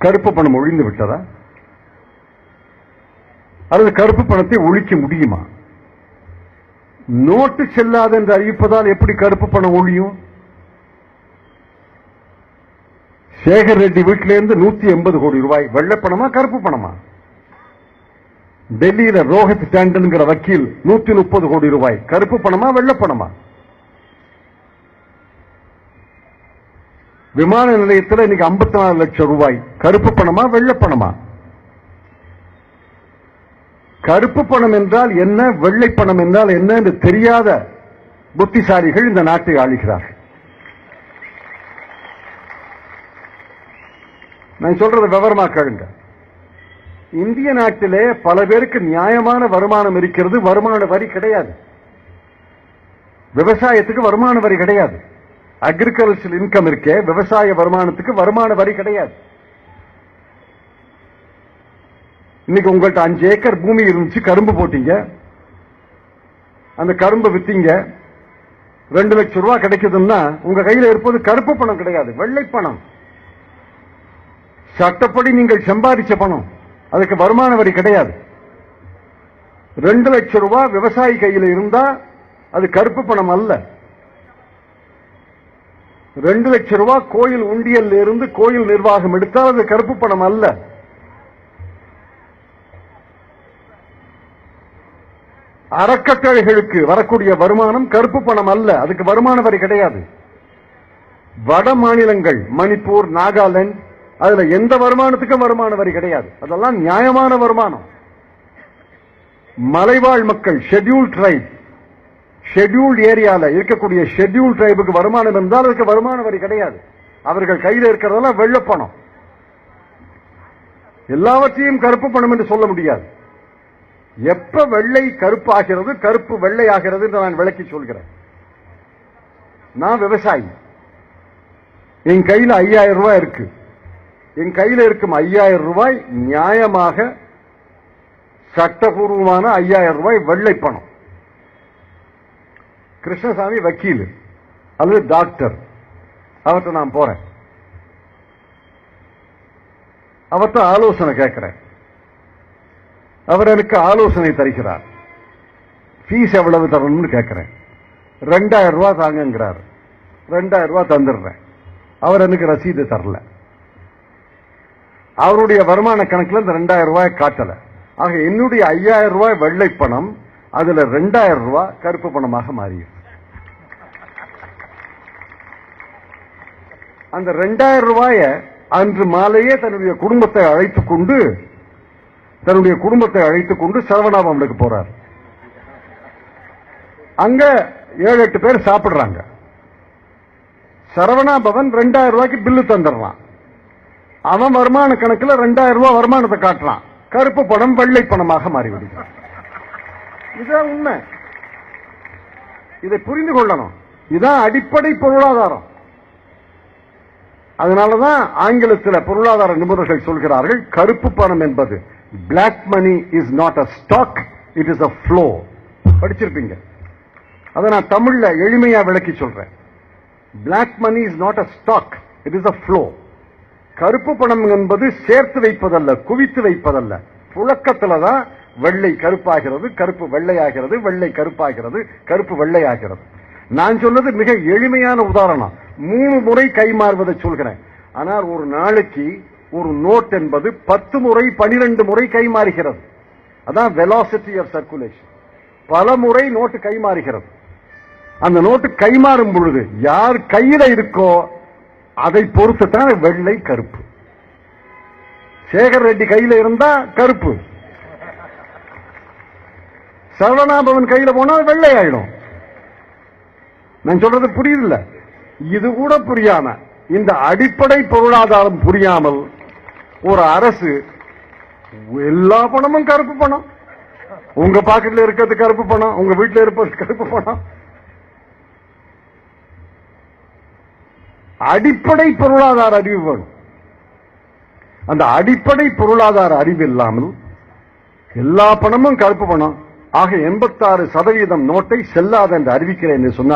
கருப்பு பணம் ஒழிந்து விட்டதா? அல்லது கருப்பு பணத்தை ஒழிக்க முடியுமா? நோட்டு செல்லாது என்று அறிவிப்பதால் எப்படி கருப்பு பணம் ஒழியும்? சேகர் ரெட்டி வீட்டிலிருந்து 180 கோடி ரூபாய் வெள்ளப்பணமா கருப்பு பணமா? டெல்லியில ரோஹித் டாண்டன் வக்கீல் 130 கோடி ரூபாய் கருப்பு பணமா வெள்ளப்பணமா? விமான நிலையத்தில் இன்னைக்கு 54 லட்சம் ரூபாய் கருப்பு பணமா வெள்ளப்பணமா? கருப்பு பணம் என்றால் என்ன, வெள்ளை பணம் என்றால் என்ன என்று தெரியாத புத்திசாலிகள் இந்த நாட்டை ஆளுகிறார்கள். நான் சொல்றது விவரமா கேளுங்க. இந்திய நாட்டிலே பல பேருக்கு நியாயமான வருமானம் இருக்கிறது, வருமான வரி கிடையாது. விவசாயத்துக்கு வருமான வரி கிடையாது. அக்ரிகல்ச்சர் இன்கம் இருக்கே, விவசாய வருமானத்துக்கு வருமான வரி கிடையாது. இன்னைக்கு உங்கள்கிட்ட 5 ஏக்கர் பூமி இருந்துச்சு, கரும்பு போட்டீங்க, அந்த கரும்பு வித்தீங்க, 2 லட்சம் ரூபாய் கிடைக்குதுன்னா உங்க கையில இருப்பது கருப்பு பணம் கிடையாது, வெள்ளை பணம். சட்டப்படி நீங்கள் சம்பாதிச்ச பணம், அதுக்கு வருமான வரி கிடையாது. 2 லட்சம் ரூபாய் விவசாயி கையில் இருந்தா அது கருப்பு பணம் அல்ல. 2 லட்சம் ரூபாய் கோயில் உண்டியல் இருந்து கோயில் நிர்வாகம் எடுத்தால் அது கருப்பு பணம் அல்ல. அறக்கட்டளைகளுக்கு வரக்கூடிய வருமானம் கருப்பு பணம் அல்ல, அதுக்கு வருமான வரி கிடையாது. வட மாநிலங்கள் மணிப்பூர், நாகாலாந்து, அதுல எந்த வருமானத்துக்கும் வருமான வரி கிடையாது. அதெல்லாம் நியாயமான வருமானம். மலைவாழ் மக்கள், ஷெட்யூல்ட் ட்ரைப், ஷெட்யூல்ட் ஏரியால இருக்கக்கூடிய ஷெட்யூல்ட் ட்ரைபுக்கு வருமானம் இருந்தால் அதுக்கு வருமான வரி கிடையாது. அவர்கள் கையில் இருக்கிறதெல்லாம் வெள்ளை பணம். எல்லாவற்றையும் கருப்பு பணம் என்று சொல்ல முடியாது. எப்ப வெள்ளை கருப்பு ஆகிறது, கருப்பு வெள்ளை ஆகிறது என்று நான் விளக்கி சொல்கிறேன். நான் விவசாயி, என் கையில் 5000 ரூபாய் இருக்கு. என் கையில் இருக்கும் 5000 ரூபாய் நியாயமாக சட்டபூர்வமான 5000 ரூபாய் வெள்ளை பணம். கிருஷ்ணசாமி வக்கீல் அல்லது டாக்டர், அவர்கிட்ட நான் போறேன், அவர்கிட்ட ஆலோசனை கேட்கிறேன். அவர் எனக்கு ஆலோசனை தருகிறார். ஃபீஸ் எவ்வளவு தரணும்னு கேட்கிறேன். 2000 ரூபாய் தாங்கிறார். 2000 ரூபாய் தந்துடுறேன். அவர் எனக்கு ரசீது தரல. அவருடைய வருமான கணக்கில் இந்த 2000 ரூபாய் காட்டல. ஆக என்னுடைய 5000 ரூபாய் வெள்ளை பணம், அதுல 2000 ரூபாய் கருப்பு பணமாக மாறியது. அந்த 2000 ரூபாய அன்று மாலையே தன்னுடைய குடும்பத்தை அழைத்துக் கொண்டு சரவணாபவனுக்கு போறார். அங்க 7-8 பேர் சாப்பிடுறாங்க. சரவணாபவன் 2000 ரூபாய்க்கு பில்லு தந்துடுறான். அவன் வருமான கணக்கில் 2000 ரூபாய் வருமானத்தை காட்டுறான். கருப்பு பணம் வெள்ளை பணமாக மாறிவிடுகிறான். இதுதான் உண்மை. இதை புரிந்து கொள்ளணும். இதுதான் அடிப்படை பொருளாதாரம். அதனாலதான் ஆங்கிலத்தில் பொருளாதார நிபுணர்கள் சொல்கிறார்கள், கருப்பு பணம் என்பது black money is not a stock, it is a flow. படிச்சிருப்பீங்க. அதை நான் தமிழ்ல எளிமையா விளக்கி சொல்றேன். Black money is not a stock, it is a flow. கருப்பு பணம் என்பது சேர்த்து வைப்பதல்ல, குவித்து வைப்பதல்ல. புழக்கத்துல தான் வெள்ளை கருப்பாகிறது, கருப்பு வெள்ளையாகிறது, வெள்ளை கருப்பாகிறது, கருப்பு வெள்ளையாகிறது. நான் சொன்னது மிக எளிமையான உதாரணம். 3 முறை கை மாறுவதை சொல்கிறேன். ஆனால் ஒரு நாளைக்கு ஒரு நோட் என்பது 10 முறை 12 முறை கை மாறுகிறது. அதான் வெலாசிட்டி ஆஃப் சர்க்குலேஷன். பல முறை நோட்டு கை மாறுகிறது. அந்த நோட்டு கை மாறும் பொழுது யார் கையில இருக்கோ அதை பொறுத்து தான் வெள்ளை கருப்பு. சேகர் ரெட்டி கையில இருந்தா கருப்பு, சரவணாபவன் கையில போனா வெள்ளை ஆயிடும். நான் சொல்றது புரியுதில்ல? இது கூட புரியாம, இந்த அடிப்படை பொருளாதாரம் புரியாமல் ஒரு அரசு எல்லா பணமும் கருப்பு பணம், உங்க பாக்கெட்ல இருக்கிறது கருப்பு பணம், உங்க வீட்டில் இருப்பது கருப்பு பணம். அடிப்படை பொருளாதார அறிவு வேணும். அந்த அடிப்படை பொருளாதார அறிவு இல்லாமல் எல்லா பணமும் கருப்பு பணம். ஆக 86% நோட்டை செல்லாது என்று அறிவிக்கிறேன் என்று சொன்னார்.